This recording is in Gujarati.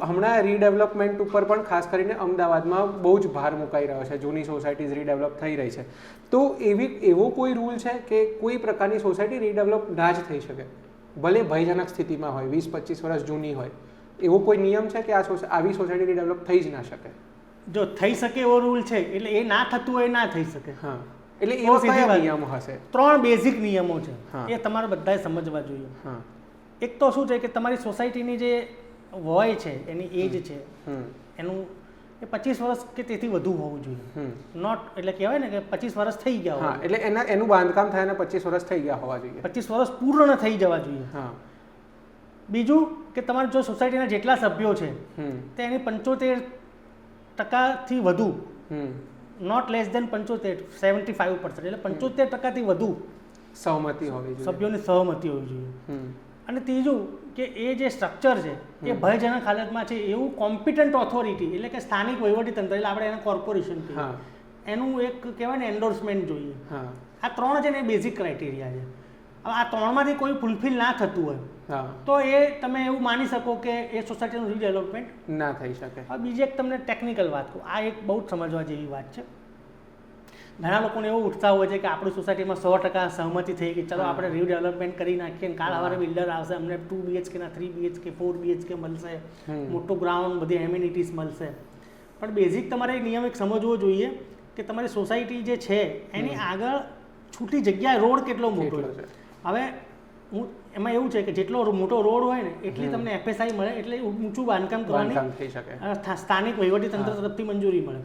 હમણાં રીડેવલપમેન્ટ ઉપર પણ ખાસ કરીને અમદાવાદમાં બહુ જ ભાર મુકાઈ રહ્યો છે. જૂની સોસાયટીઝ રીડેવલપ થઈ રહી છે. તો એવો કોઈ રૂલ છે કે કોઈ પ્રકારની સોસાયટી રીડેવલપ ના જ થઈ શકે, ભલે ભયજનક સ્થિતિમાં હોય, 20-25 વર્ષ જૂની હોય, એવો કોઈ નિયમ છે કે આવી સોસાયટી રીડેવલપ થઈ જ ના શકે? જો થઈ શકે એવો રૂલ છે, એટલે એ ના થતું હોય ના થઈ શકે. હા, એટલે એવા કયા નિયમો હશે? 3 બેઝિક નિયમો છે, એ તમારે બધાએ સમજવા જોઈએ. હા. એક તો શું છે કે તમારી સોસાયટીની જે વય છે, એની એજ છે, એનું એ 25 વર્ષ કે તેથી વધુ હોવું જોઈએ. નોટ એટલે કહેવાય ને કે 25 વર્ષ થઈ ગયા હોય. એટલે એનું બાંધકામ થયાને 25 વર્ષ થઈ ગયા હોવા જોઈએ. 25 વર્ષ પૂર્ણ થઈ જવા જોઈએ. હા. બીજું કે તમારે જો સોસાયટીના જેટલા સભ્યો છે તે એની 75%થી વધુ, નોટ લેસ દેન 75, 75%, એટલે 75%થી વધુ સહમતિ હોવી જોઈએ, સભ્યોની સહમતિ હોવી જોઈએ. અને ત્રીજું કે એ જે સ્ટ્રક્ચર છે એ ભયજનક હાલતમાં છે એવું કોમ્પિટન્ટ ઓથોરિટી, એટલે કે સ્થાનિક વહીવટીતંત્ર, એટલે આપણે એને કોર્પોરેશન કહીએ, એનું એક કહેવાય ને એન્ડોર્સમેન્ટ જોઈએ. આ 3 છે ને એ બેઝિક ક્રાઇટેરિયા છે. હવે આ 3માંથી કોઈ ફૂલફિલ ના થતું હોય તો એ તમે એવું માની શકો કે એ સોસાયટીનું રીડેવલપમેન્ટ ના થઈ શકે. હવે બીજી એક તમને ટેકનિકલ વાત કહું, આ એક બહુ જ સમજવા જેવી વાત છે. ઘણા લોકોને એવો ઉત્સાહ હોય છે કે આપણી સોસાયટીમાં 100% સહમતિ થઈ ગઈ, ચાલો આપણે રીડેવલપમેન્ટ કરી નાખીએ, કાલ સવારે બિલ્ડર આવશે, અમને 2 BHK ના 3 BHK 4 BHK મળશે, મોટું ગ્રાઉન્ડ, બધી એમ્યુનિટીઝ મળશે. પણ બેઝિક તમારે નિયમ એક સમજવો જોઈએ કે તમારી સોસાયટી જે છે એની આગળ છૂટી જગ્યા, રોડ કેટલો મોટો છે. હવે એમાં એવું છે કે જેટલો મોટો રોડ હોય ને એટલી તમને FSI મળે, એટલે ઊંચું બાંધકામ કરવાની સ્થાનિક વહીવટીતંત્ર તરફથી મંજૂરી મળે.